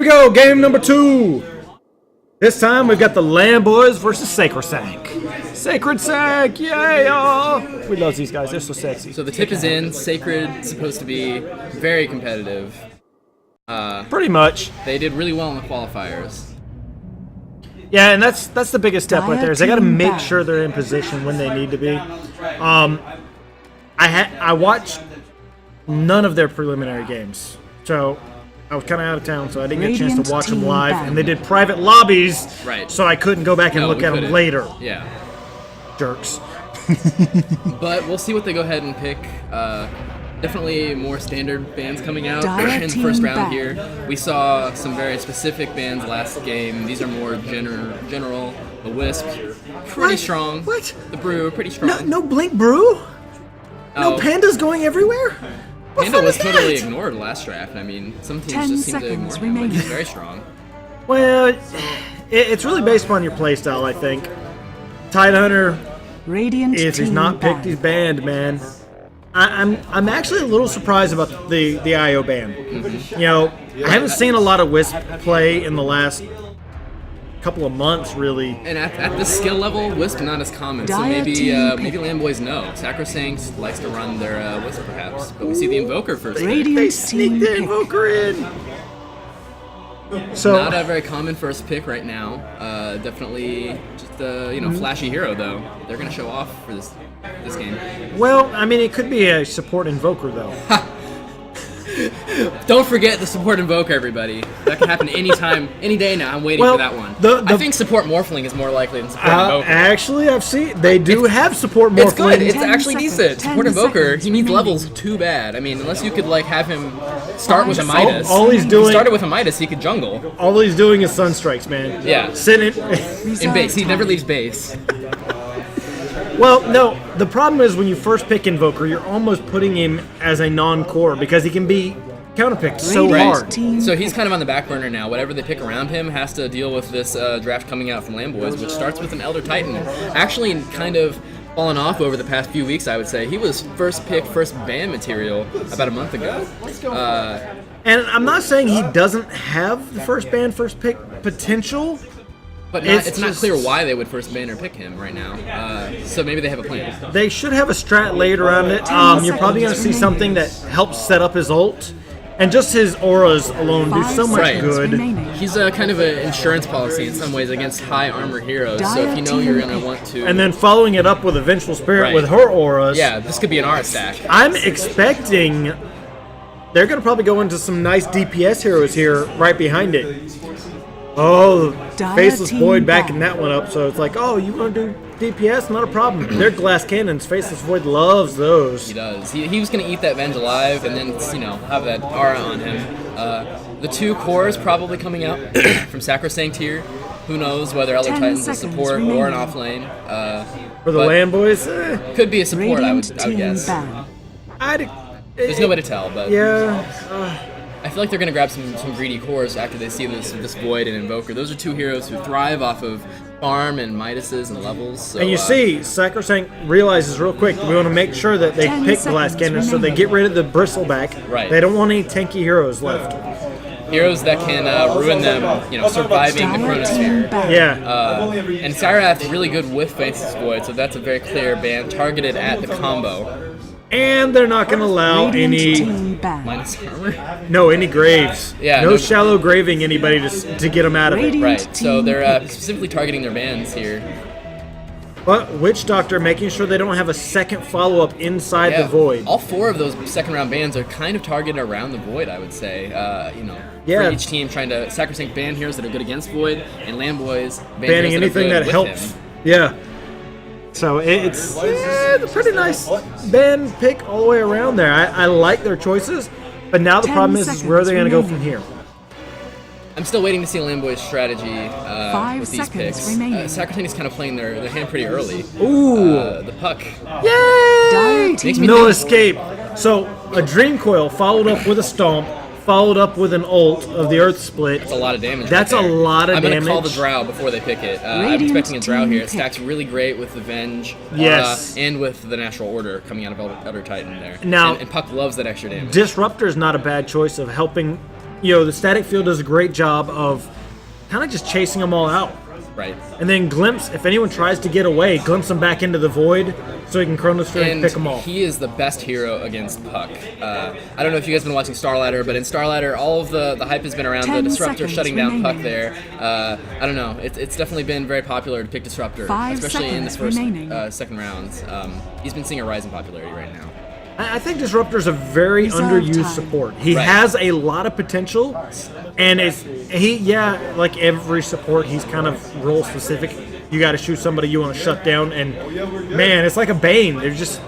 Here we go, game number 2. This time we've got the LanBoys versus Sacrosanct. Sacrosanct, yay, y'all! We love these guys, they're so sexy. So the tip is in. Sacred supposed to be very competitive. Pretty much. They did really well in the qualifiers. Yeah, and that's the biggest step right there. Is they got to make sure they're in position when they need to be. I watched none of their preliminary games, so I was kind of out of town, so I didn't get a chance to watch them live. And they did private lobbies, right? So I couldn't go back and look at them later. Yeah, jerks. But we'll see what they go ahead and pick. Definitely more standard bands coming out in the first round here. We saw some very specific bands last game. These are more general. The Wisp, pretty strong. What? The Brew, pretty strong. No Blink Brew? No Pandas going everywhere? What Panda was that? totally ignored last draft. I mean, some teams just seem to ignore him, but he's very strong. Well, it's really based upon your playstyle, I think. Tidehunter, if he's not picked, he's banned, man. I'm actually a little surprised about the IO ban. You know, I haven't seen a lot of Wisp play in the last couple of months, really. And at this skill level, Wisp not as common, so maybe LanBoys know. Sacrosanct likes to run their Wisp, perhaps. But we see the Invoker first. They sneak the Invoker in. So not a very common first pick right now. Definitely just a flashy hero though. They're gonna show off for this game. Well, I mean, it could be a support Invoker though. Don't forget the support Invoker, everybody. That can happen anytime, any day now. I'm waiting for that one. I think support Morphling is more likely than support Invoker. Actually, I've seen they do have support Morphling. It's good. It's actually decent. Support Invoker, he needs levels too bad. I mean, unless you could have him start with a Midas. All he's doing. He started with a Midas, he could jungle. All he's doing is Sunstrikes, man. Yeah. Sitting in base. He never leaves base. Well, no, the problem is when you first pick Invoker, you're almost putting him as a non-core because he can be counterpicked so hard. So he's kind of on the back burner now. Whatever they pick around him has to deal with this draft coming out from LanBoys, which starts with an Elder Titan. Actually kind of fallen off over the past few weeks, I would say. He was first pick, first ban material about a month ago. And I'm not saying he doesn't have the first ban, first pick potential. But it's not clear why they would first ban or pick him right now. So maybe they have a plan. They should have a strat laid around it. You're probably going to see something that helps set up his ult. And just his auras alone do so much good. He's a kind of an insurance policy in some ways against high armor heroes. So if you know you're going to want to... And then following it up with a Vengeful Spirit with her auras. Yeah, this could be an aura stack. I'm expecting they're going to probably go into some nice DPS heroes here right behind it. Oh, Faceless Void backing that one up, so it's like, oh, you want to do DPS? Not a problem. They're glass cannons. Faceless Void loves those. He does. He was going to eat that Venge alive and then, have that aura on him. The 2 cores probably coming out from Sacrosanct here. Who knows whether Elder Titan's a support or an offlane. For the LanBoys? Could be a support, I would guess. There's no way to tell, but... Yeah. I feel like they're going to grab some greedy cores after they see this Void and Invoker. Those are 2 heroes who thrive off of farm and Midases and levels. So, and you see, Sacrosanct realizes real quick, we want to make sure that they pick Glass Cannons so they get rid of the Bristleback. Right. They don't want any tanky heroes left. Heroes that can ruin them, surviving the Chronosphere. Yeah. And Syrath's really good with Faceless Void, so that's a very clear ban targeted at the combo. And they're not going to allow any minus armor. No, any graves. Yeah, no shallow graving anybody to get them out of it. Right. So they're specifically targeting their bans here. But Witch Doctor making sure they don't have a second follow-up inside the Void. All 4 of those second-round bans are kind of targeted around the Void, I would say. For each team trying to Sacrosanct ban heroes that are good against Void, and LanBoys banning anything that helps. Him. Yeah. So it's a pretty nice ban pick all the way around there. I like their choices, but now the problem is where they're going to go from here. I'm still waiting to see LanBoys' strategy with these picks. Sacrosanct is kind of playing their hand pretty early. Ooh. The puck. Yay! No escape. So a Dream Coil followed up with a Stomp, followed up with an ult of the Earth Split. That's a lot of damage. That's a lot of damage. I'm going to call the Drow before they pick it. I'm expecting a Drow here. It stacks really great with the Venge and with the Natural Order coming out of Elder Titan there. Now, and Puck loves that extra damage. Disruptor's not a bad choice of helping the static field does a great job of kind of just chasing them all out. Right. And then glimpse, if anyone tries to get away, glimpse them back into the void so he can Chrono Strike and pick them all. He is the best hero against Puck. I don't know if you guys have been watching Starladder, but in Starladder, all of the hype has been around the Disruptor shutting down Puck there. I don't know. It's definitely been very popular to pick Disruptor, especially in this first second rounds. He's been seeing a rise in popularity right now. I think Disruptor's a very underused support. He has a lot of potential, and like every support, he's kind of role specific. You got to shoot somebody you want to shut down, and man, it's like a Bane. They just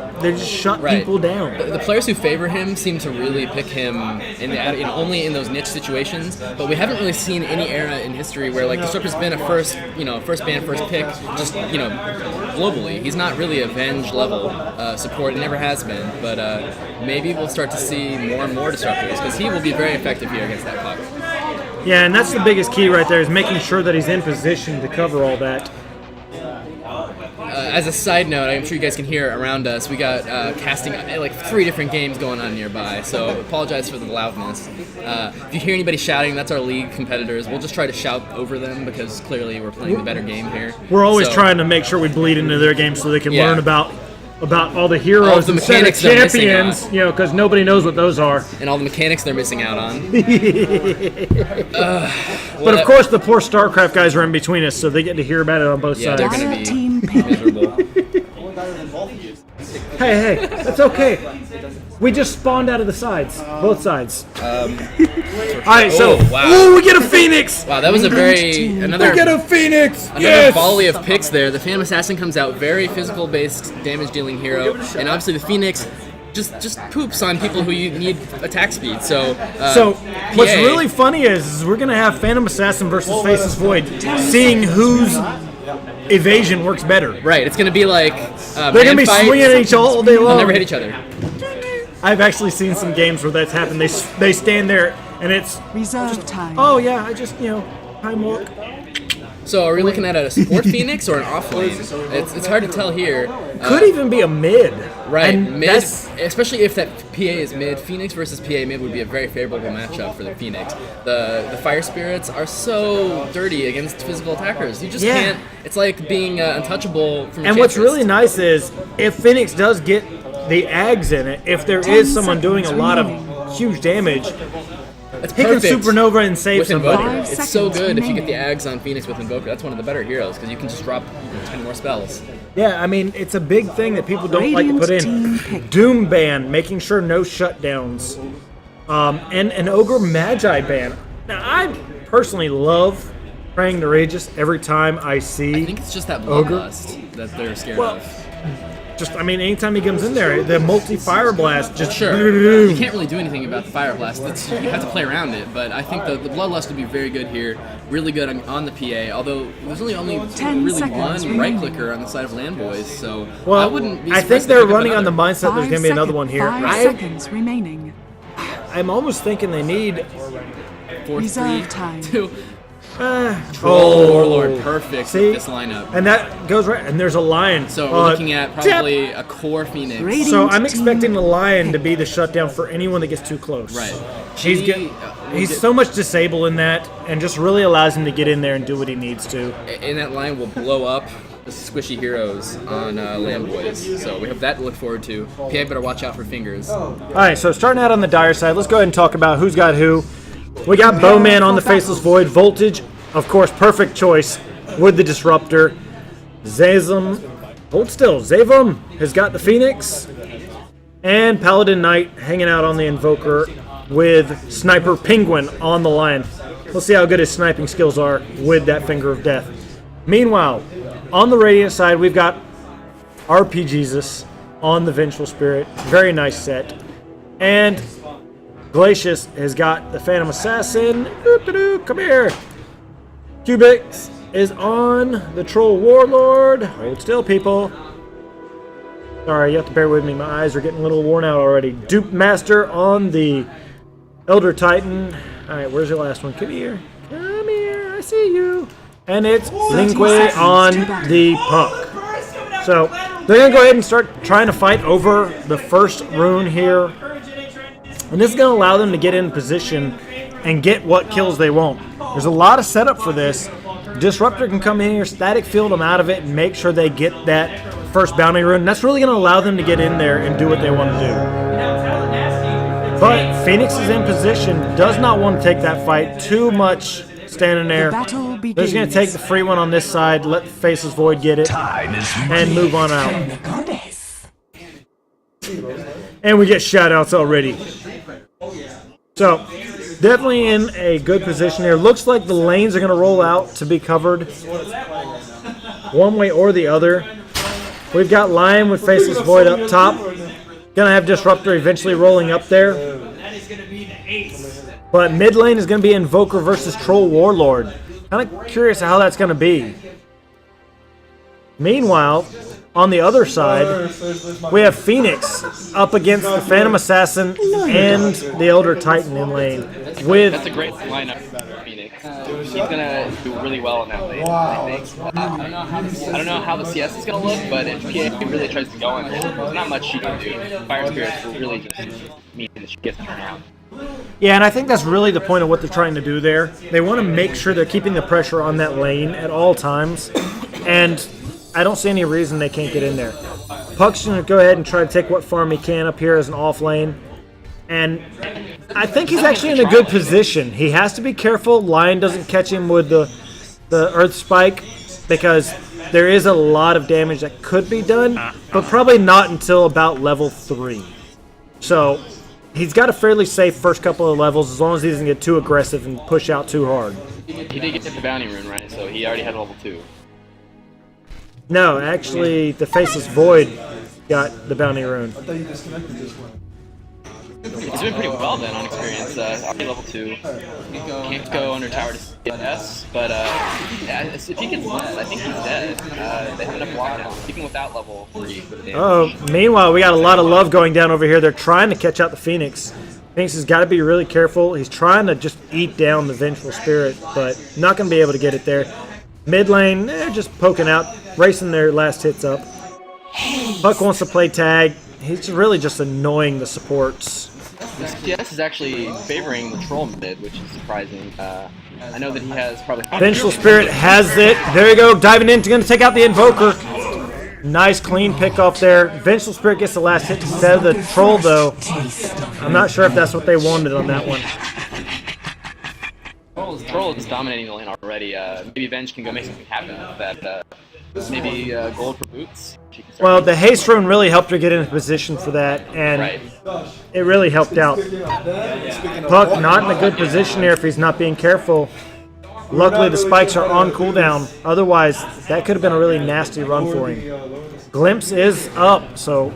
shut people down. The players who favor him seem to really pick him only in those niche situations. But we haven't really seen any era in history where like Disruptor's been a first band, first pick, just globally. He's not really a Venge level support. It never has been. But maybe we'll start to see more and more Disruptors because he will be very effective here against that Puck. Yeah, and that's the biggest key right there is making sure that he's in position to cover all that. As a side note, I'm sure you guys can hear around us, we got casting like 3 different games going on nearby, so apologize for the loudness. If you hear anybody shouting, that's our league competitors. We'll just try to shout over them because clearly we're playing the better game here. We're always trying to make sure we bleed into their game so they can learn about all the heroes and champions, because nobody knows what those are. And all the mechanics they're missing out on. But of course, the poor StarCraft guys are in between us, so they get to hear about it on both sides. They're going to be miserable. Hey, that's okay. We just spawned out of the sides, both sides. All right, so we get a Phoenix. Wow, that was another. We get a Phoenix. Another volley of picks there. The Phantom Assassin comes out, very physical-based damage-dealing hero, and obviously the Phoenix just poops on people who you need attack speed. So what's really funny is we're gonna have Phantom Assassin versus Faceless Void, seeing whose evasion works better. Right, it's gonna be like they're gonna be swinging at each other all day long. They'll never hit each other. I've actually seen some games where that's happened. They stand there and it's reserve time. Oh yeah, I just time walk. So are we looking at a support Phoenix or an off lane? It's hard to tell here. Could even be a mid. Right, mid, especially if that PA is mid. Phoenix versus PA mid would be a very favorable matchup for the Phoenix. The Fire Spirits are so dirty against physical attackers. You just can't. It's like being untouchable from And what's really nice is if Phoenix does get the Ags in it, if there is someone doing a lot of huge damage, he can supernova and save somebody. It's so good if you get the Ags on Phoenix with Invoker. That's one of the better heroes because you can just drop 10 more spells. Yeah, I mean, it's a big thing that people don't like to put in. Doom ban, making sure no shutdowns. And an Ogre Magi ban. Now, I personally love praying the Regis every time I see I think it's just that bloodlust that they're scared of. Anytime he comes in there, the multi-fire blast just... Sure. You can't really do anything about the fire blast. You have to play around it, but I think the bloodlust would be very good here. Really good on the PA, although there's only really one right-clicker on the side of LanBoys, so I wouldn't be I think they're running on the mindset there's going to be another one here. 5 seconds remaining. I'm almost thinking they need... Reserve time. Warlord, perfect with this lineup. And that goes right, and there's a Lion. So we're looking at probably a core Phoenix. So I'm expecting the Lion to be the shutdown for anyone that gets too close. Right. He's so much disable in that, and just really allows him to get in there and do what he needs to. And that line will blow up the squishy heroes on LanBoys. So we have that to look forward to. PA better watch out for fingers. All right, so starting out on the dire side, let's go ahead and talk about who's got who. We got Bowman on the Faceless Void. Voltage, of course, perfect choice with the Disruptor. Zazum, hold still. Zavum has got the Phoenix. And Paladin Knight hanging out on the Invoker with Sniper Penguin on the Lion. We'll see how good his sniping skills are with that Finger of Death. Meanwhile, on the Radiant side, we've got RP Jesus on the Vengeful Spirit. Very nice set. And Glacius has got the Phantom Assassin. Come here. Cubix is on the Troll Warlord. Hold still, people. Sorry, you have to bear with me. My eyes are getting a little worn out already. Dupe Master on the Elder Titan. All right, where's your last one? Come here. Come here. I see you. And it's Lingwei on the Puck. So they're going to go ahead and start trying to fight over the first rune here. And this is going to allow them to get in position and get what kills they want. There's a lot of setup for this. Disruptor can come in here, static field them out of it, and make sure they get that first bounty rune. That's really going to allow them to get in there and do what they want to do. But Phoenix is in position, does not want to take that fight. Too much standing there. They're just going to take the free one on this side, let Faceless Void get it, and move on out. And we get shoutouts already. So, definitely in a good position here. Looks like the lanes are going to roll out to be covered one way or the other. We've got Lion with Faceless Void up top. Going to have Disruptor eventually rolling up there. But mid lane is going to be Invoker versus Troll Warlord. Kind of curious how that's going to be. Meanwhile, on the other side, we have Phoenix up against the Phantom Assassin and the Elder Titan in lane. That's a great lineup for Phoenix. He's gonna do really well in that lane, I think. I don't know how the CS is gonna look, but if PA really tries to go in there, there's not much she can do. Fire Spirits will really just mean that she gets to turn around. Yeah, and I think that's really the point of what they're trying to do there. They want to make sure they're keeping the pressure on that lane at all times, and I don't see any reason they can't get in there. Puck's going to go ahead and try to take what farm he can up here as an off lane. And I think he's actually in a good position. He has to be careful Lion doesn't catch him with the Earth Spike, because there is a lot of damage that could be done, but probably not until about level 3. So he's got a fairly safe first couple of levels as long as he doesn't get too aggressive and push out too hard. He did get the bounty rune, right? So he already had level 2. No, actually, the Faceless Void got the bounty rune. He's doing pretty well then on experience. Already level 2. Can't go under tower to CS, but yeah, if he gets left, I think he's dead. They have enough lockdown, even without level 3 for the damage. Oh, meanwhile, we got a lot of love going down over here. They're trying to catch out the Phoenix. Phoenix has got to be really careful. He's trying to just eat down the Vengeful Spirit, but not going to be able to get it there. Mid lane, they're just poking out, racing their last hits up. Puck wants to play tag. He's really just annoying the supports. The CS is actually favoring the troll mid, which is surprising. I know that he has probably... Vengeful Spirit has it. There you go, diving in, going to take out the Invoker. Nice clean pick off there. Vengeful Spirit gets the last hit instead of the troll, though. I'm not sure if that's what they wanted on that one. Troll is dominating the lane already. Maybe Venge can go make something happen with that. Maybe gold for boots. Well, the haste rune really helped her get into position for that, and it really helped out. Puck not in a good position here if he's not being careful. Luckily, the spikes are on cooldown. Otherwise, that could have been a really nasty run for him. Glimpse is up, so...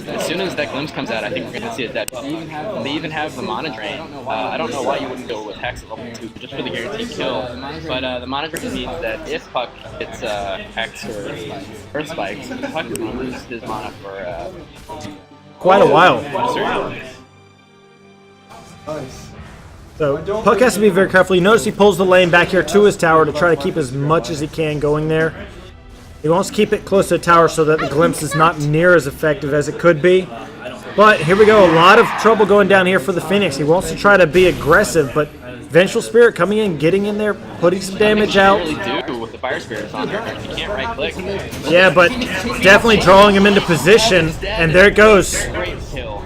As soon as that glimpse comes out, I think we're going to see a dead. They even have the mana drain. I don't know why you wouldn't go with Hex at level 2 just for the guaranteed kill. But the mana drain means that if Puck hits Hex or Earth Spikes, Puck is going to lose his mana for quite a while. Nice. So Puck has to be very careful. You notice he pulls the lane back here to his tower to try to keep as much as he can going there. He wants to keep it close to the tower so that the glimpse is not near as effective as it could be. But here we go, a lot of trouble going down here for the Phoenix. He wants to try to be aggressive, but Vengeful Spirit coming in, getting in there, putting some damage out. Really do with the Fire Spirits on there. You can't right click. Yeah, but definitely drawing him into position, and there it goes. Great kill.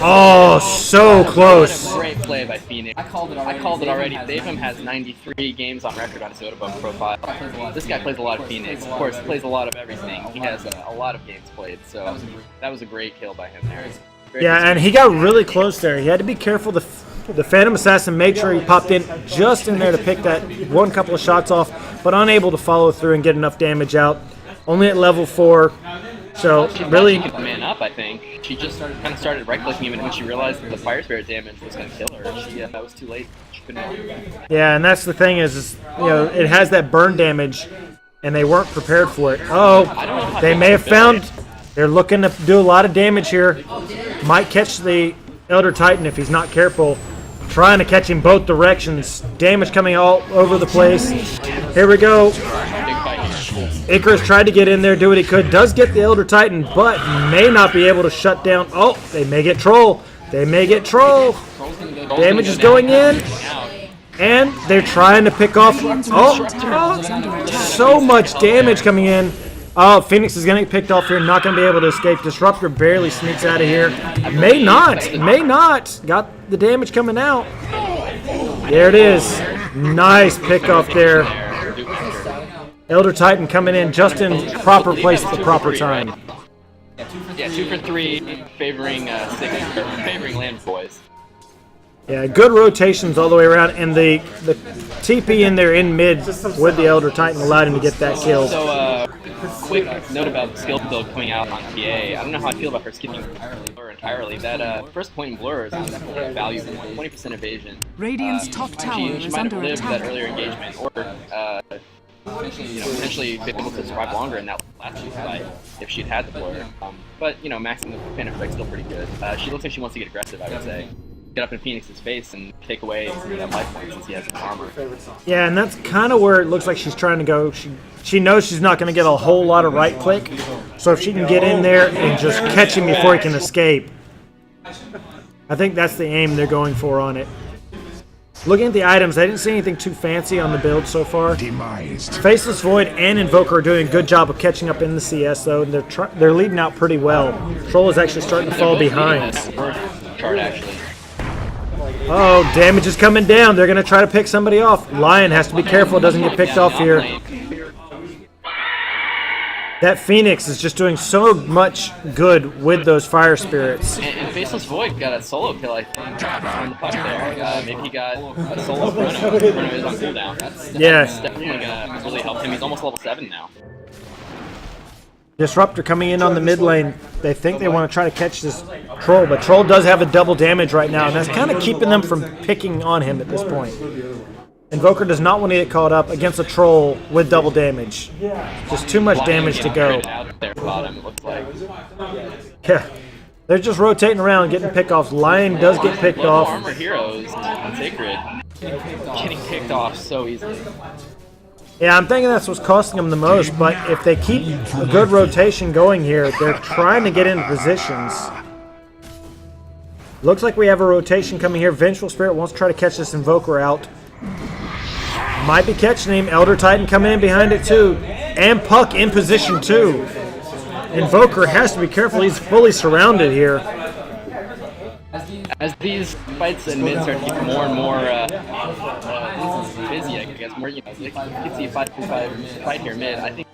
Oh, so close. Great play by Phoenix. I called it already. Davum has 93 games on record on his Sodabook profile. This guy plays a lot of Phoenix. Of course, plays a lot of everything. He has a lot of games played, so that was a great kill by him there. Yeah, and he got really close there. He had to be careful. The Phantom Assassin made sure he popped in just in there to pick that one couple of shots off, but unable to follow through and get enough damage out. Only at level 4. So really, she could man up. I think she just kind of started right-clicking him, and when she realized that the Fire Spirit damage was going to kill her, that was too late. She couldn't. Yeah, and that's the thing is you know, it has that burn damage, and they weren't prepared for it. Oh, they may have found. They're looking to do a lot of damage here. Might catch the Elder Titan if he's not careful. Trying to catch him both directions. Damage coming all over the place. Here we go. Icarus tried to get in there, do what he could. Does get the Elder Titan, but may not be able to shut down. Oh, they may get Troll. They may get Troll. Damage is going in. And they're trying to pick off. Oh, so much damage coming in. Oh, Phoenix is going to get picked off here. Not going to be able to escape. Disruptor barely sneaks out of here. May not. May not. Got the damage coming out. There it is. Nice pick off there. Elder Titan coming in just in proper place at the proper time. Yeah, 2 for 3, favoring LanBoys. Yeah, good rotations all the way around, and the TP in there in mid with the Elder Titan allowed him to get that kill. So, quick note about the skill build coming out on TA. I don't know how I feel about her skipping Blur entirely. That first point in Blur is definitely valuable, 20% evasion. Radiant's top tower She is might have under lived that attack. earlier engagement, or potentially been able to survive longer in that last fight if she'd had the Blur. But maxing the pin effect still pretty good. She looks like she wants to get aggressive, I would say. Get up in Phoenix's face and take away that life point since he has some armor. Yeah, and that's kind of where it looks like she's trying to go. She knows she's not going to get a whole lot of right click, so if she can get in there and just catch him before he can escape, I think that's the aim they're going for on it. Looking at the items, I didn't see anything too fancy on the build so far. Faceless Void and Invoker are doing a good job of catching up in the CS, though. They're leading out pretty well. Troll is actually starting to fall behind. Chart, actually. Oh, damage is coming down. They're going to try to pick somebody off. Lion has to be careful it doesn't get picked off here. That Phoenix is just doing so much good with those fire spirits. And Faceless Void got a solo kill, I think, on the puck there. Maybe he got a solo Chrono. Chrono is on cooldown. That's definitely going to really help him. He's almost level 7 now. Disruptor coming in on the mid lane. They think they want to try to catch this Troll, but Troll does have a double damage right now, and that's kind of keeping them from picking on him at this point. Invoker does not want to get caught up against a Troll with double damage. Just too much damage to go. Out there bottom, it looks like. Yeah, they're just rotating around, getting pick-offs. Lion does get picked off. Armor heroes on Sacred getting picked off so easily. Yeah, I'm thinking that's what's costing them the most, but if they keep a good rotation going here, they're trying to get into positions. Looks like we have a rotation coming here. Vengeful Spirit wants to try to catch this Invoker out. Might be catching him. Elder Titan coming in behind it too. And Puck in position too. Invoker has to be careful. He's fully surrounded here. As these fights in mid start to get more and more busy, I guess, more, you can see a 5v5 fight here mid. I think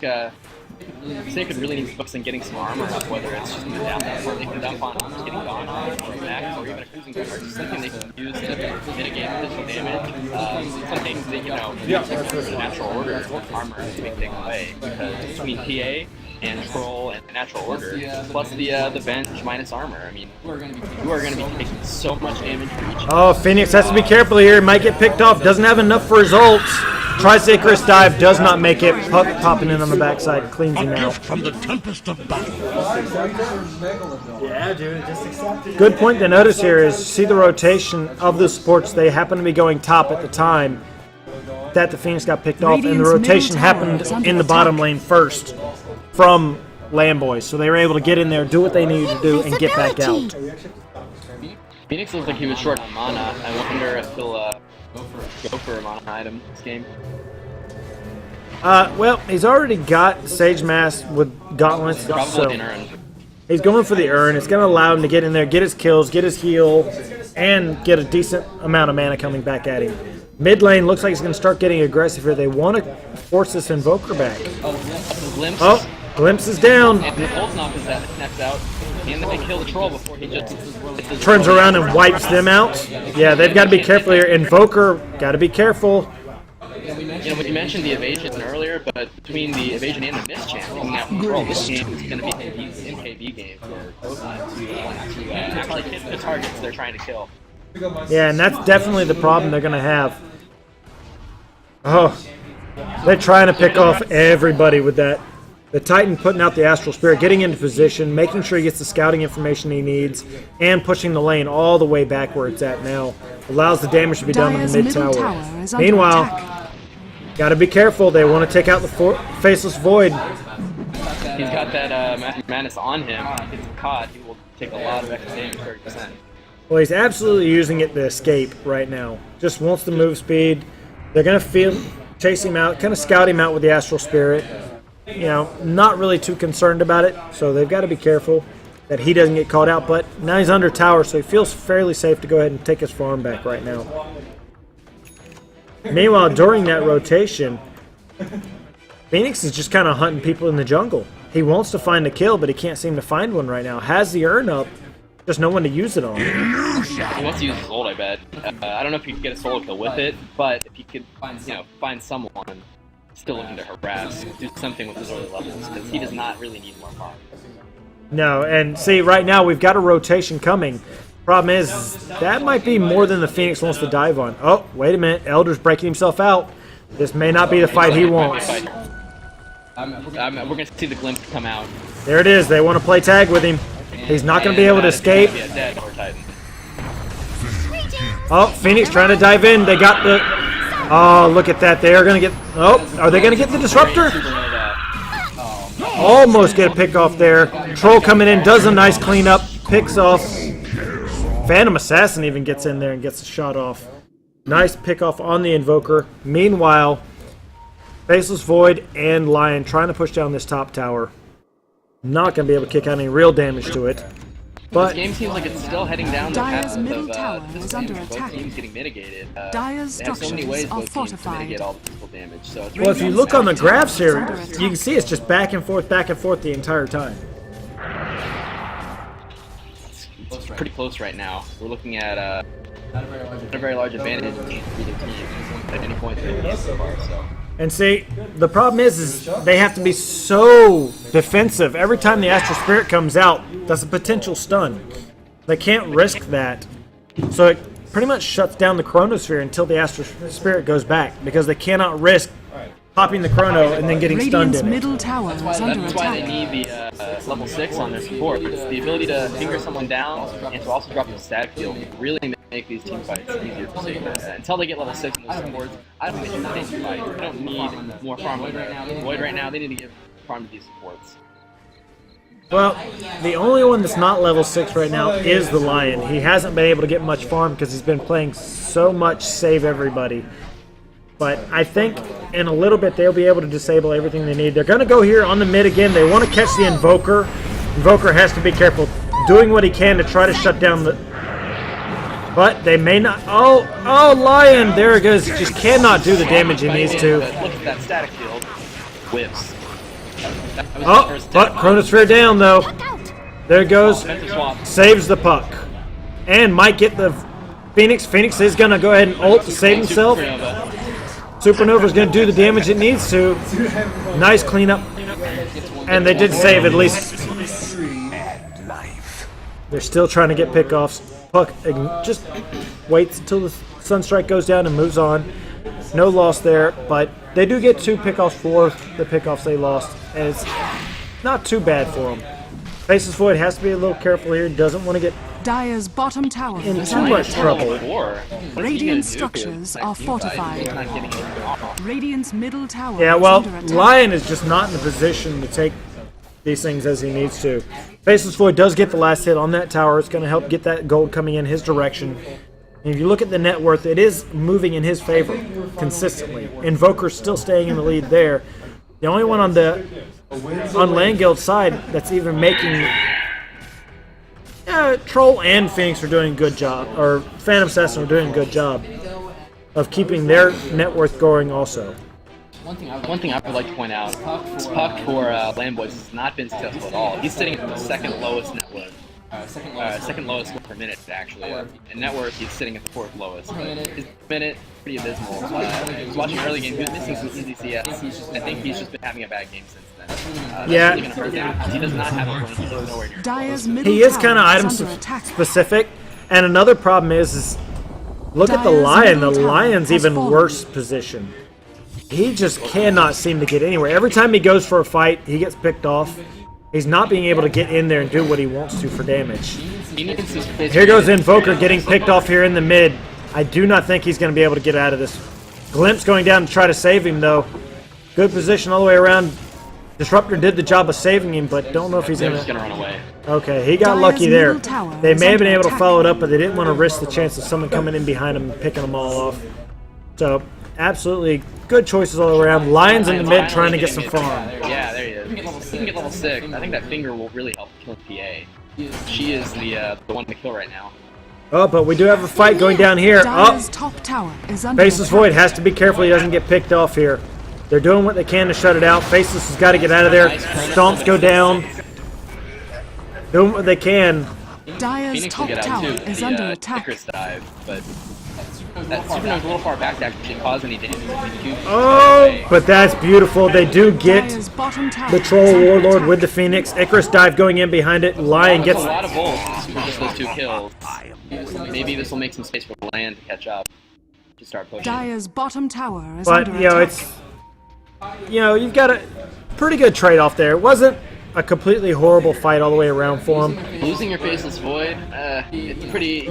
Sacred really needs to focus on getting some armor up, whether it's just down where they can dump on getting gone on, or max, or even a cruising guard, just something they can use to mitigate additional damage. Something that, in natural order, armor to be taken away, because between PA and Troll and natural order, plus the bench minus armor, I mean, you are going to be taking so much damage for each. Oh, Phoenix has to be careful here. Might get picked off. Doesn't have enough for results. Tries Icarus dive. Does not make it. Puck popping in on the backside. Cleans him out. From the tempest of battle. Yeah, dude, just accept it. Good point to notice here is see the rotation of the supports. They happen to be going top at the time that the Phoenix got picked off, and the rotation happened in the bottom lane first from LanBoys, so they were able to get in there, do what they needed to do, and get back out. Phoenix looks like he was short on mana. I wonder if he'll go for a mana item this game. Well, he's already got Sage Mask with Gauntlets, so Probably an urn. he's going for the urn. It's going to allow him to get in there, get his kills, get his heal, and get a decent amount of mana coming back at him. Mid lane looks like he's going to start getting aggressive here. They want to force this Invoker back. Glimpse. Oh, Glimpse is down. And the Cold Knock is that snaps out, and they kill the Troll before he just Turns around and wipes them out. Yeah, they've got to be careful here. Invoker, got to be careful. When you mentioned the evasion earlier, but between the evasion and the mischance, taking out control, this game is going to be an MKB game for both sides to actually hit the targets they're trying to kill. Yeah, and that's definitely the problem they're going to have. Oh, they're trying to pick off everybody with that. The Titan putting out the Astral Spirit, getting into position, making sure he gets the scouting information he needs, and pushing the lane all the way back where it's at now. Allows the damage to be done in the mid tower. Meanwhile, got to be careful. They want to take out the Faceless Void. He's got that Madness on him. If he gets caught, he will take a lot of extra damage, 30%. Well, he's absolutely using it to escape right now. Just wants the move speed. They're going to chase him out, kind of scout him out with the Astral Spirit. You know, not really too concerned about it, so they've got to be careful that he doesn't get caught out. But now he's under tower, so he feels fairly safe to go ahead and take his farm back right now. Meanwhile, during that rotation, Phoenix is just kind of hunting people in the jungle. He wants to find a kill, but he can't seem to find one right now. Has the urn up, just no one to use it on. He wants to use his ult, I bet. I don't know if he could get a solo kill with it, but if he could, find someone still looking to harass, do something with his early levels, because he does not really need more farm. No, and see, right now we've got a rotation coming. Problem is, that might be more than the Phoenix wants to dive on. Oh, wait a minute. Elder's breaking himself out. This may not be the fight he wants. We're going to see the glimpse come out. There it is. They want to play tag with him. He's not going to be able to escape. Oh, Phoenix trying to dive in. They got the... Oh, look at that. They are going to get... Oh, are they going to get the Disruptor? Almost get a pick off there. Troll coming in, does a nice cleanup, picks off. Phantom Assassin even gets in there and gets a shot off. Nice pick off on the Invoker. Meanwhile, Faceless Void and Lion trying to push down this top tower. Not going to be able to kick out any real damage to it. But this game seems like it's still heading down the path of middle tower is under attack. Teams getting mitigated. Dire's they have so many ways structures are both teams to fortified. mitigate all the physical damage. So it's well, if you look on the graphs here, you can see it's just back and forth the entire time. It's pretty close right now. We're looking at a very large advantage in either team at any point in the game so far. So. And see, the problem is they have to be so defensive. Every time the Astral Spirit comes out, that's a potential stun. They can't risk that. So it pretty much shuts down the Chronosphere until the Astral Spirit goes back, because they cannot risk popping the Chrono and then getting stunned in it. Middle tower is under That's why they need the level 6 on their support. It's the ability to finger someone down and to also drop the static field really make these team fights easier to see. Until they get level 6 in those supports, I don't think they should fight. They don't need more farm right now. Void right now, they need to give farm to these supports. Well, the only one that's not level 6 right now is the Lion. He hasn't been able to get much farm because he's been playing so much save everybody. But I think in a little bit they'll be able to disable everything they need. They're going to go here on the mid again. They want to catch the Invoker. Invoker has to be careful, doing what he can to try to shut down the... But they may not... Oh, Lion! There it goes. He just cannot do the damage he needs to. Look at that static field. Whips. Oh, but Chronosphere down, though. There it goes. Saves the puck. And might get the Phoenix. Phoenix is going to go ahead and ult to save himself. Supernova is going to do the damage it needs to. Nice cleanup. And they did save at least. They're still trying to get pickoffs. Puck just waits until the Sunstrike goes down and moves on. No loss there, but they do get 2 pickoffs for the pickoffs they lost. And it's not too bad for them. Faceless Void has to be a little careful here. Doesn't want to get Dire's bottom tower in is too under much attack. trouble. Radiant structures are fortified. Radiant's middle tower Yeah, is well, under attack. Lion is just not in the position to take these things as he needs to. Faceless Void does get the last hit on that tower. It's going to help get that gold coming in his direction. And if you look at the net worth, it is moving in his favor consistently. Invoker's still staying in the lead there. The only one on LanGuild's side that's even making... Troll and Phoenix are doing a good job, or Phantom Assassin are doing a good job of keeping their net worth going also. One thing I would like to point out, this puck for LanBoys has not been successful at all. He's sitting at the second lowest net worth. Second lowest per minute, actually. In net worth, he's sitting at the 4th lowest. His minute, pretty abysmal. I was watching early game, he was missing some easy CS. I think he's just been having a bad game since then. That's really going to hurt him. He does not have a point. He's nowhere near. Dire's middle He is tower kind of item is under attack. specific. And another problem is look at the Dire's Lion. The middle tower Lion's has even fallen. worse position. He just cannot seem to get anywhere. Every time he goes for a fight, he gets picked off. He's not being able to get in there and do what he wants to for damage. Here goes Invoker getting picked off here in the mid. I do not think he's going to be able to get out of this. Glimpse going down to try to save him, though. Good position all the way around. Disruptor did the job of saving him, but don't know if he's They're gonna... just gonna run away. Okay, he got Dire's lucky there. middle tower They is may have been under able to attack. follow it up, but they didn't want to risk the chance of someone coming in behind them and picking them all off. So, absolutely good choices all around. Lions in the mid trying to get some farm. Yeah, there he is. He can get level 6. I think that finger will really help kill PA. She is the one to kill right now. Oh, but we do have a fight going down here. Dire's Oh, top tower is under Faceless attack. Void has to be careful he doesn't get picked off here. They're doing what they can to shut it out. Faceless has got to get out of there. Stomps go down. Doing what they can. Dire's Phoenix will top get out tower too. is The under attack. Icarus dive, but that Supernova's a little far back to actually cause any damage. Oh, but that's beautiful. They do get Dire's bottom tower the Troll is under Warlord attack. with the Phoenix. Icarus dive going in behind it. Lion A gets... lot of bolts for just those 2 kills. Maybe this will make some space for the land to catch up. To start pushing. Dire's bottom tower is But, under you know, attack. it's... You know, you've got a pretty good trade-off there. It wasn't a completely horrible fight all the way around for him. Losing your Faceless Void, it's pretty,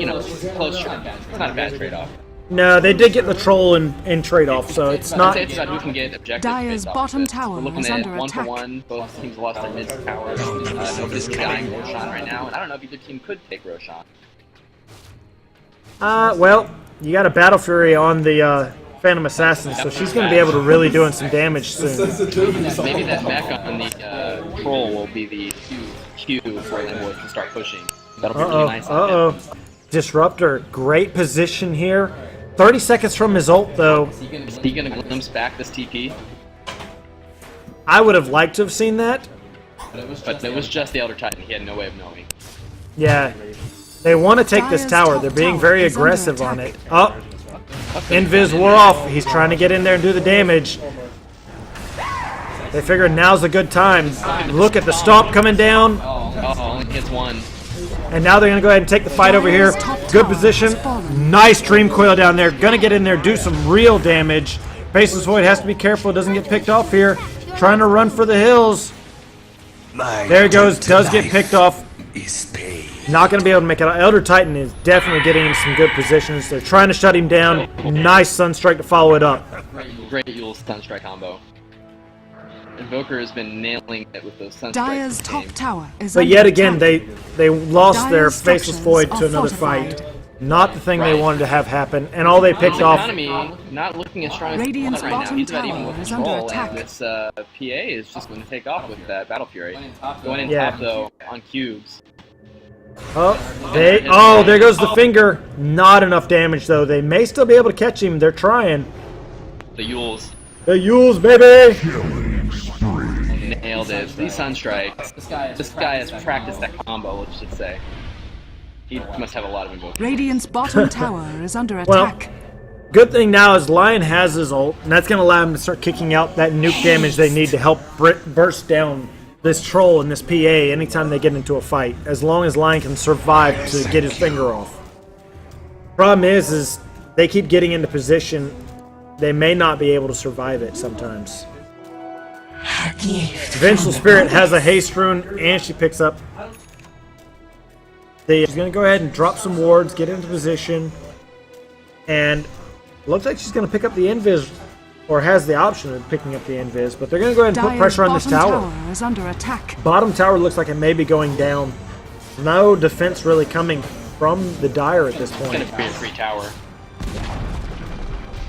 close trade. It's not a bad trade-off. No, they did get the Troll in trade-off, so it's I'd not... say it's about who can get objectives Dire's based off bottom of it. tower We're looking is at under 1 for attack. 1. Both teams lost their mid tower. Nobody's dying Roshan right now, and I don't know if either team could take Roshan. Well, you got a Battle Fury on the Phantom Assassin, so she's going to be able to really doing some damage soon. Maybe that mech on the Troll will be the cue for LanBoys to start pushing. That'll be really nice. Disruptor, great position here. 30 seconds from his ult, though. Is he gonna glimpse back this TP? I would have liked to have seen that. But it was just the Elder Titan. He had no way of knowing. Yeah. They want to take this Dire's tower. top They're being tower very is under aggressive on attack. it. Oh, Invis wore off. He's trying to get in there and do the damage. They figured now's a good time. Look at the stomp coming down. Only hits 1. And now they're going to go ahead and take the fight over here. Good position. Nice Dream Coil down there. Going to get in there, do some real damage. Faceless Void has to be careful. Doesn't get picked off here. Trying to run for the hills. There he goes. Does get picked off. Not going to be able to make it out. Elder Titan is definitely getting in some good positions. They're trying to shut him down. Nice Sunstrike to follow it up. Great Yule Sunstrike combo. Invoker has been nailing it with those Sunstrikes. Dire's top tower is But under yet again, attack. they lost their Dire's Faceless structures Void are to another fortified. fight. Not the thing they Right. wanted to have happen. And all they picked off... Economy not looking as strong as Radiant's right now. bottom He's about even tower with is under control, attack. and this PA is just going to take off with that Battle Fury. Going in Yeah. top though on cubes. There goes the finger. Not enough damage though. They may still be able to catch him. They're trying. The Yules The Yules, baby! nailed it. These Sunstrikes. This guy has practiced that combo, let's just say. He must have a lot of invocation. Radiant's bottom tower is under Well, attack. good thing now is Lion has his ult, and that's going to allow him to start kicking out that nuke damage they need to help burst down this Troll and this PA anytime they get into a fight, as long as Lion can survive to get his finger off. Problem is they keep getting into position. They may not be able to survive it sometimes. Vengeful Spirit has a haste rune, and she picks up. She's going to go ahead and drop some wards, get into position, and looks like she's going to pick up the Invis, or has the option of picking up the Invis, but they're going to go ahead and put Dire's pressure on this bottom tower. is under attack. Bottom tower looks like it may be going down. No defense really coming from the Dire at this It's going point. to be a free tower.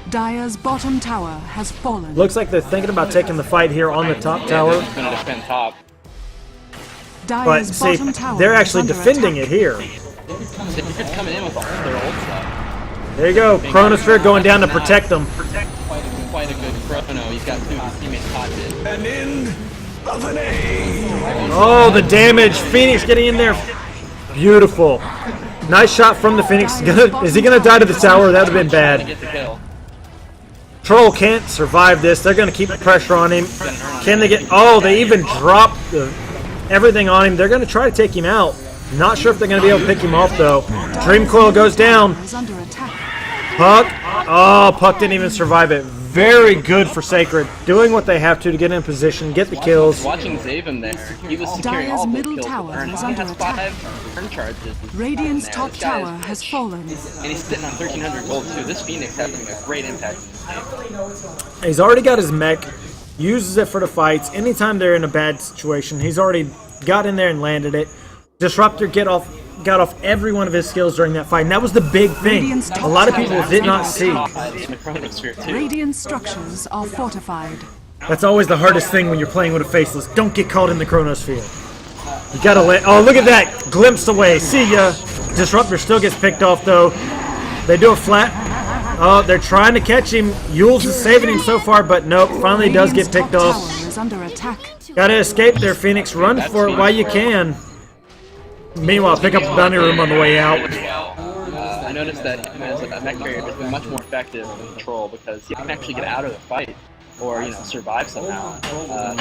Dire's bottom tower has fallen. Looks like they're thinking about taking the fight here on the top tower, They're going to defend top. but Dire's see, bottom tower they're is actually under defending attack. it here. It's coming in with all their old stuff. There you go, Chronosphere going down to protect them. Quite a good chrono. He's got 2 of his teammates caught it. Oh, the damage. Phoenix getting in there. Beautiful. Nice shot from the Phoenix. Is he going to die to the tower? That would have been To bad. get the kill. Troll can't survive this. They're going to keep the pressure on him. Can they get... Oh, they even dropped everything on him. They're going to try to take him out. Not sure if they're going to be able to pick him off, though. Dream Coil goes down. Is under attack. Puck. Oh, Puck didn't even survive it. Very good for Sacred. Doing what they have to get in position, get the kills. Watching Zaven there, he was securing Dire's all those middle kills. tower Turn. is He under has attack. 5 turn charges. Radiant's There. top This guy tower is has rich. fallen. And he's sitting on 1,300 gold too. This Phoenix having a great impact. He's already got his mech. uses it for the fights. Anytime they're in a bad situation, he's already got in there and landed it. Disruptor got off every one of his skills during that fight, and that was the big thing. A lot of people did not see. Radiant structures are fortified. That's always the hardest thing when you're playing with a Faceless. Don't get caught in the Chronosphere. You gotta let... Oh, look at that! Glimpsed away. See ya! Disruptor still gets picked off, though. They do a flat... Oh, they're trying to catch him. Yules is saving him so far, but nope. Finally does get picked off. Is under attack. Gotta escape there, Phoenix. Run for it while you can. Meanwhile, pick up the bounty room on the way out. I noticed that as a mech carrier has been much more effective than Troll because he can actually get out of the fight or, you know, survive somehow.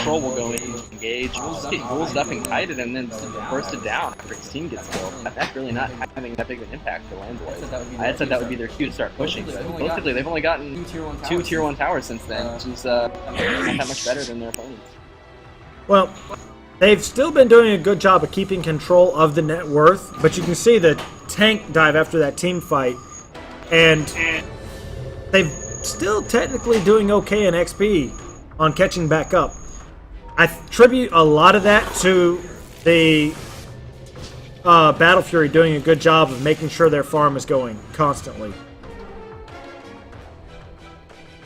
Troll will go in, engage, just get Yules up and kited and then burst it down after his team gets killed. That's really not having that big of an impact for LanBoys. I had said that would be their cue to start pushing, but relatively they've only gotten 2 Tier 1 towers since then, which is not that much better than their opponents. Well, they've still been doing a good job of keeping control of the net worth, but you can see the tank dive after that team fight, and they've still technically doing okay in XP on catching back up. I attribute a lot of that to the Battle Fury doing a good job of making sure their farm is going constantly.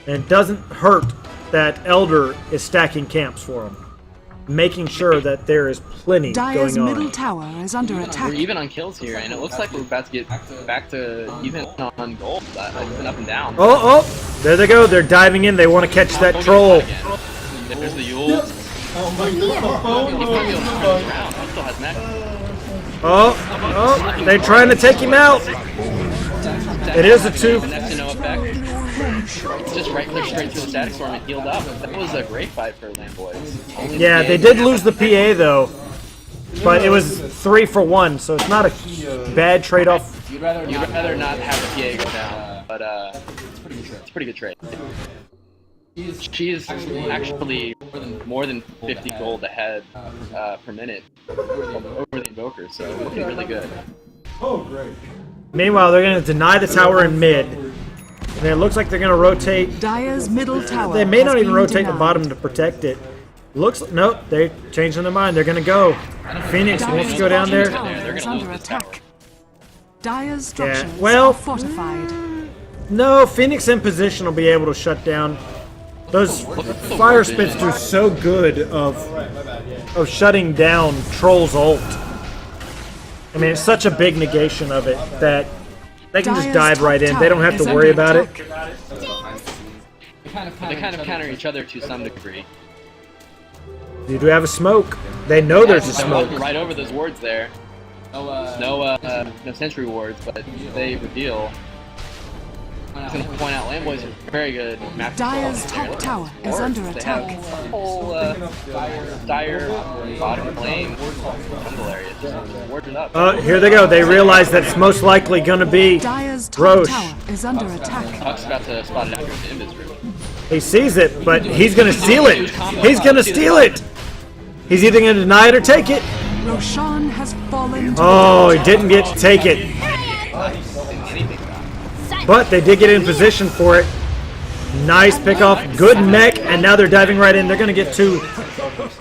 And it doesn't hurt that Elder is stacking camps for them, making sure that there is plenty Dire's going on. middle tower is under attack. We're even on kills here, and it looks like we're about to get back to even on gold. It's been up and down. Oh, there they go. They're diving in. They want to catch that troll. There's the Yules. Oh my god. He still has mech. Oh, they're trying to take him out. It is a 2. It's just right there straight through the static storm and healed up. That was a great fight for LanBoys. Yeah, they did lose the PA though, but it was 3 for 1, so it's not a bad trade-off. You'd rather not have the PA go down, but it's a pretty good trade. She's actually more than 50 gold ahead per minute over the Invoker, so looking really good. Meanwhile, they're going to deny the tower in mid. And it looks like they're going to rotate. Dire's middle tower. They may not even rotate denied. the bottom to protect it. Looks like, nope, they're changing their mind. They're going to go. Phoenix wants to go down there. Tower is under attack. Dire's structures well, are fortified. No, Phoenix in position will be able to shut down. Those fire spits do so good of shutting down Troll's ult. I mean, it's such a big negation of it that they can just dive right in. They don't have to worry about it. They kind of counter each other to some degree. You do have a smoke. They know there's a smoke. Right over those wards there. No sentry wards, but they reveal. I was going to point out, LanBoys are very good. Dire's top tower is under attack. They have a whole Dire bottom lane jungle area. Just wards it up. Here they go. They realize that it's most likely going to be Dire's top Roche. tower is under attack. Puck's about to spot it after the invis room. He sees it, but he's going to steal it. He's going to steal it. He's either going to deny it or take it. Roshan has fallen. Oh, he didn't get to take it. But they did get in position for it. Nice pickoff. Good mech, and now they're diving right in. They're going to get 2. That's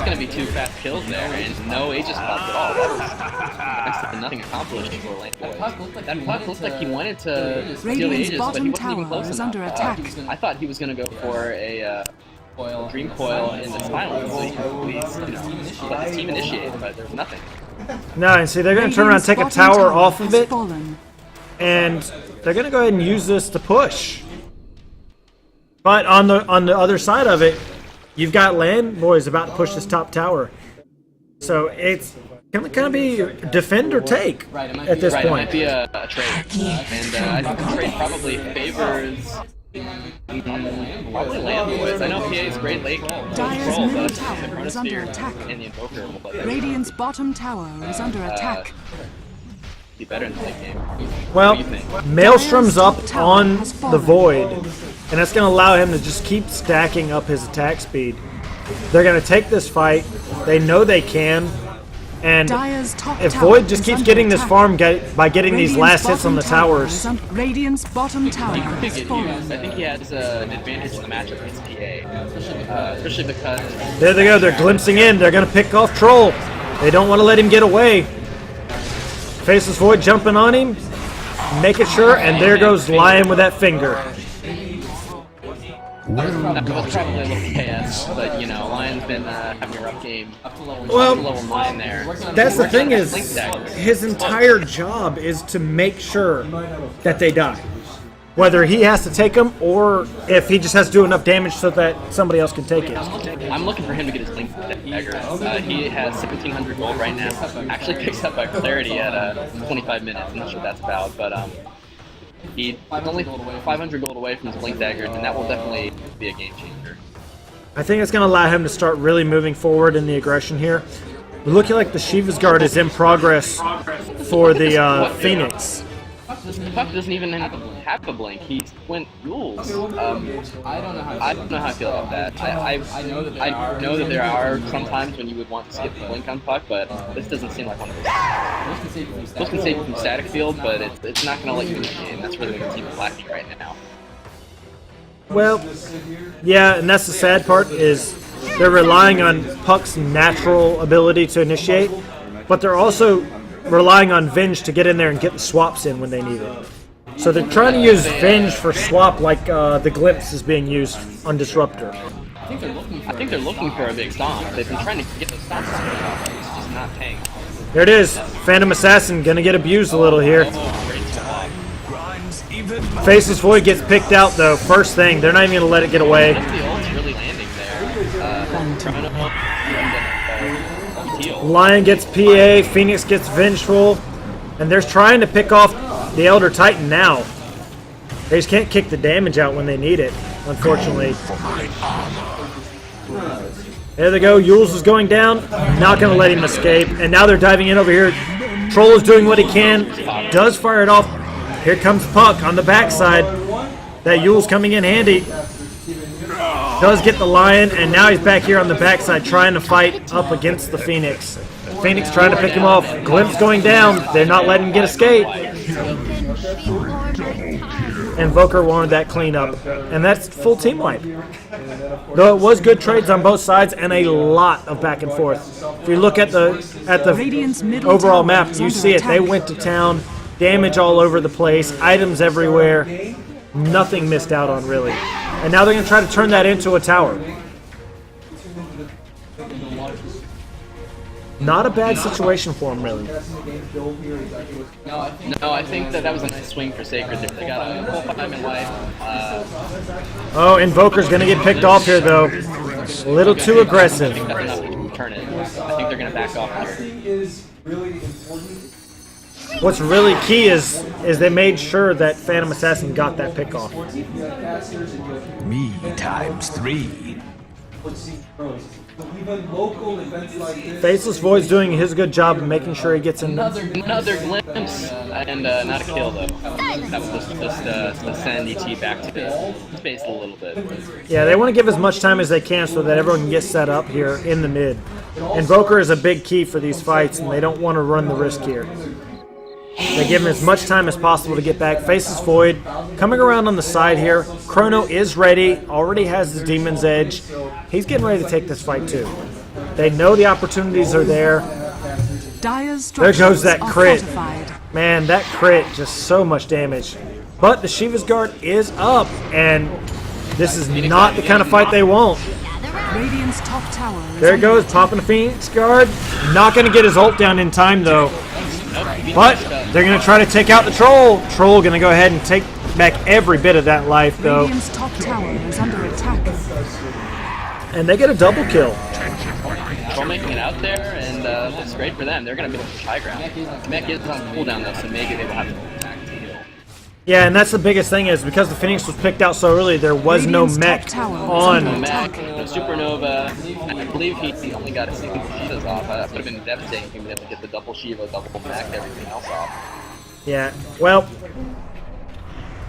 going to be 2 fast kills there, and no Aegis spots at all. That's nothing accomplished for LanBoys. That Puck looked like he wanted to steal the Aegis, but he wasn't even close enough. Under attack. I thought he was going to go for a Dream Coil in the silence, so he could please, let the team initiate, but there was nothing. No, and see, they're going to turn around and take a tower off of it. And they're going to go ahead and use this to push. But on the other side of it, you've got LanBoys about to push this top tower. So it's going to kind of be defend or take at this point. It might be a trade. And I think the trade probably favors probably LanBoys. I know PA is great late Dire's control, middle but the tower is under Chronosphere attack. and the Invoker will let them Radiant's bottom tower is under attack. be better in the late game. Well, What do you think? Maelstrom's up on the Void, and that's going to allow him to just keep stacking up his attack speed. They're going to take this fight. They know they can. And Dyer's top if tower Void just is keeps under getting this attack. farm by getting these Radiant's last hits on the bottom tower towers, is Radiant's bottom tower He could has get fallen. used. I think he has an advantage in the matchup against PA, especially because there they go. They're glimpsing in. They're going to pick off Troll. They don't want to let him get away. Faceless Void jumping on him, making sure, and there goes Lion with that finger. that was probably a little chaos, but you know, Lion's been having a rough game. Well, Level 9 there. that's the thing is, Link dagger. his entire job is to make sure that they die. Whether he has to take them or if he just has to do enough damage so that somebody else can take it. I'm looking for him to get his Link dagger. He has 1,700 gold right now. Actually picks up by Clarity at 25 minutes. I'm not sure what that's about, but he's only 500 gold away from his Link dagger, and that will definitely be a game changer. I think it's going to allow him to start really moving forward in the aggression here. Looking like the Shiva's Guard is in progress for the Phoenix. Puck doesn't even have a blink. He went rules. I don't know how I feel about that. I know that there are some times when you would want to skip the blink on Puck, but this doesn't seem like one of those. Those can save you from static field, but it's not going to let you win the game. That's really what the team is lacking right now. Well, yeah, and that's the sad part is they're relying on Puck's natural ability to initiate, but they're also relying on Venge to get in there and get the swaps in when they need it. So they're trying to use Venge for swap like the Glimpse is being used on Disruptor. I think they're looking for a big stomp. They've been trying to get those stomps off, but it's just not paying. There it is. Phantom Assassin gonna get abused a little here. Faceless Void gets picked out though. First thing, they're not even gonna let it get away. The ult's really landing there. Lion gets PA, Phoenix gets Vengeful, and they're trying to pick off the Elder Titan now. They just can't kick the damage out when they need it, unfortunately. There they go, Yules is going down, not going to let him escape, and now they're diving in over here. Troll is doing what he can, does fire it off. Here comes Puck on the backside. That Yule's coming in handy. Does get the Lion, and now he's back here on the backside trying to fight up against the Phoenix. Phoenix trying to pick him off. Glimpse going down. They're not letting him get escape. Invoker wanted that cleanup. And that's full team wipe. Though it was good trades on both sides and a lot of back and forth. If you look at the overall map, you see it. They went to town. Damage all over the place. Items everywhere. Nothing missed out on, really. And now they're going to try to turn that into a tower. Not a bad situation for them, really. No, I think that was a nice swing for Sacred. They got a full 5 in life. Oh, Invoker's going to get picked off here, though. A little too aggressive. I think that's enough to turn it. I think they're going to back off here. What's really key is they made sure that Phantom Assassin got that pick off. Me times 3. Faceless Void's doing his good job of making sure he gets in. Another glimpse, and not a kill though. That was just to send ET back to space a little bit. Yeah, they want to give as much time as they can so that everyone can get set up here in the mid. Invoker is a big key for these fights, and they don't want to run the risk here. They give him as much time as possible to get back. Faceless Void coming around on the side here. Chrono is ready, already has the Demon's Edge. He's getting ready to take this fight too. They know the opportunities are there. There goes that crit. Man, that crit, just so much damage. But the Shiva's Guard is up, and this is not the kind of fight they want. Radiant's top tower is There it goes, popping the Phoenix Guard. Not going to get his ult down in time though. But they're going to try to take out the Troll. Troll going to go ahead and take back every bit of that life, though. Radiant's top tower is under attack. And they get a double kill. Troll making it out there, and it's great for them. They're going to be able to push high ground. Mech is on cooldown though, so maybe they will have to attack to heal. Yeah, and that's the biggest thing is because the Phoenix was picked out so early, there was no mech on. No mech, no Supernova. I believe he only got a single Shivas off. That would have been devastating if he was able to get the double Shiva, double mech, everything else off. Yeah, well,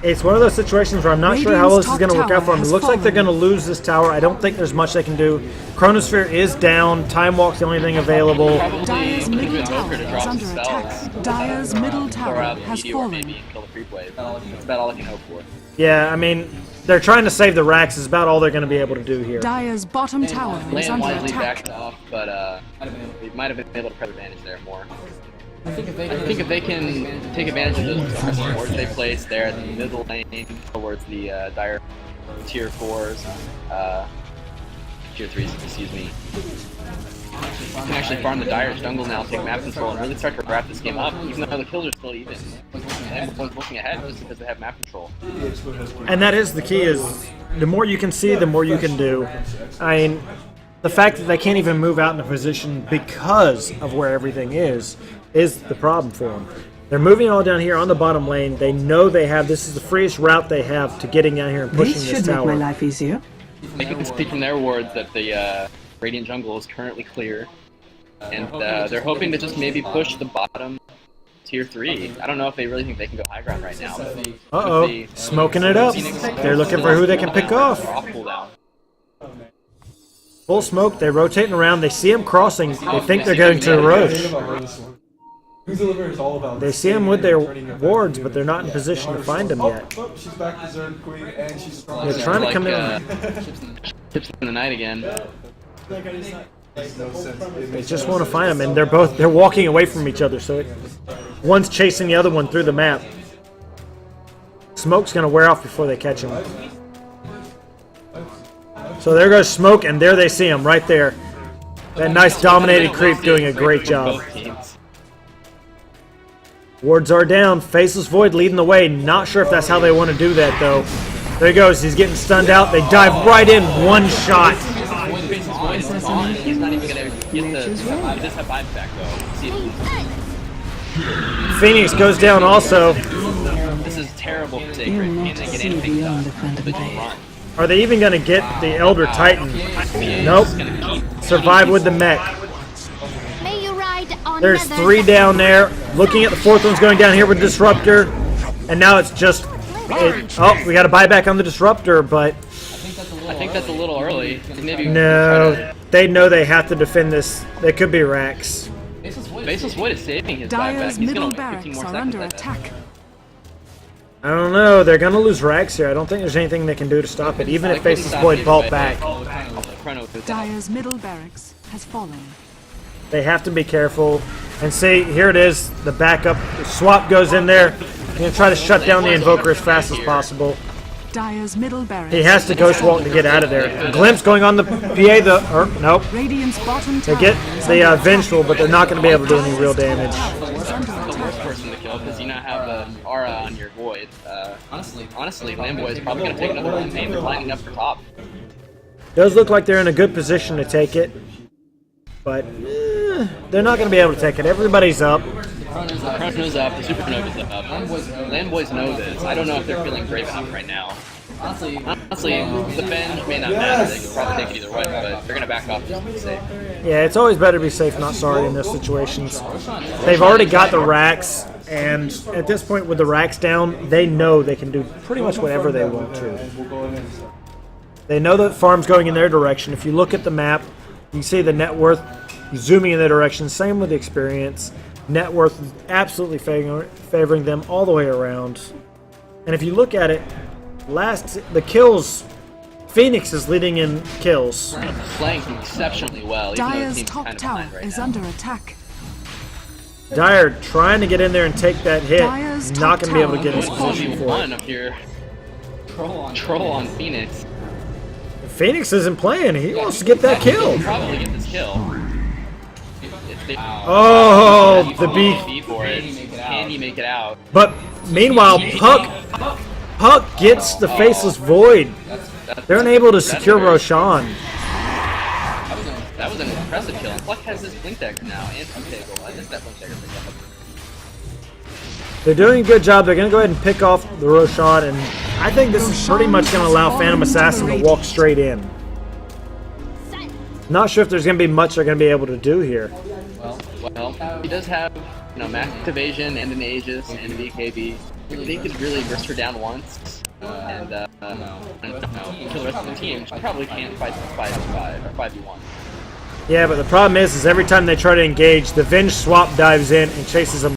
It's one of those situations where I'm not sure how this is going to work out for them. It looks like they're going to lose this tower. I don't think there's much they can do. Chronosphere is down. Time Walk's the only thing available. Dire's middle tower is under attack. Dire's middle tower has fallen. Maybe kill the creep wave. That's about all I can hope for. Yeah, I mean, they're trying to save the racks. Is about all they're going to be able to do here. Dire's bottom tower is under wisely attack. backed off, but we might have been able to press advantage there more. I think if they can take advantage of those wards they placed there at the middle lane towards the Dire tier 4s, tier 3s, excuse me, you can actually farm the Dire jungle now, take map control, and really start to wrap this game up, even though the kills are still even. Everyone's looking ahead just because they have map control. And that is the key, is the more you can see, the more you can do. I mean, the fact that they can't even move out in a position because of where everything is the problem for them. They're moving all down here on the bottom lane. They know they have, this is the freest route they have to getting down here and pushing this tower. Make my life easier. They can see from their wards that the Radiant jungle is currently clear, and they're hoping to just maybe push the bottom tier 3. I don't know if they really think they can go high ground right now. Uh-oh, smoking it up. They're looking for who they can pick off. Full smoke, they're rotating around, they see him crossing, they think they're going to Roche. They see him with their wards, but they're not in position to find him yet. They're trying to come in. Tips in the night again. They just want to find him, and they're walking away from each other, so one's chasing the other one through the map. Smoke's going to wear off before they catch him. So there goes Smoke, and there they see him, right there. That nice dominated creep doing a great job. Wards are down. Faceless Void leading the way. Not sure if that's how they want to do that, though. There he goes. He's getting stunned out. They dive right in. One shot. He's not even going to get the survive back, though. Phoenix goes down also. This is terrible for Sacred. Can they get anything done? Are they even going to get the Elder Titan? Nope. Survive with the mech. There's 3 down there. Looking at the 4th one's going down here with Disruptor. And now it's just... oh, we got to buy back on the Disruptor, but... I think that's a little early. Maybe no, they know they have to defend this. They could be racks. Faceless Void is saving his Dire's buyback. He's middle going to wait 15 barracks more are under seconds. attack. I don't know. They're going to lose racks here. I don't think there's anything they can do to stop it, even if Faceless Void vault back. Dire's middle barracks has fallen. They have to be careful. And see, here it is. The backup. The swap goes in there. He's going to try to shut down the Invoker as fast as possible. Dire's middle barracks. He has to Ghost Walk to get out of there. Glimpse going on the PA. Nope. Radiant's bottom They tower get the Vengeful, but they're not going to be able to do any real damage. The worst person to kill because you now have an aura on your Void. Honestly, LanBoys is probably going to take another one. They're lining up for top. Does look like they're in a good position to take it, but they're not going to be able to take it. Everybody's up. The Chrono's up, the Supernova's up. LanBoys know this. I don't know if they're feeling brave enough right now. Honestly, the Venge may not matter. They could probably take it either way, but they're going to back off just to be safe. Yeah, it's always better to be safe, not sorry in those situations. They've already got the racks, and at this point with the racks down, they know they can do pretty much whatever they want to. They know that farm's going in their direction. If you look at the map, you see the net worth zooming in their direction. Same with the experience. Net worth is absolutely favoring them all the way around. And if you look at it, the kills, Phoenix is leading in kills. Playing exceptionally well. Dire's top tower is under attack. Dire trying to get in there and take that hit. Dire's Not going to be able to get in top position for One it. up here. Troll on Phoenix. Phoenix isn't playing. He wants to get that kill. He'll probably get this kill. Oh, the beak. For it. Can he make it out? But meanwhile, Puck gets the Faceless Void. They're unable to secure Roshan. That was an impressive kill. And Puck has his Blink Dagger now and Unstable. I missed that Blink Dagger thing. They're doing a good job. They're going to go ahead and pick off the Roshan, and I think this is pretty much going to allow Phantom Assassin to walk straight in. Not sure if there's going to be much they're going to be able to do here. Well, he does have, max evasion and an Aegis and an BKB. they could really burst her down once and kill the rest of the team. She probably can't fight 5v5 or 5v1. Yeah, but the problem is every time they try to engage, the Venge swap dives in and chases them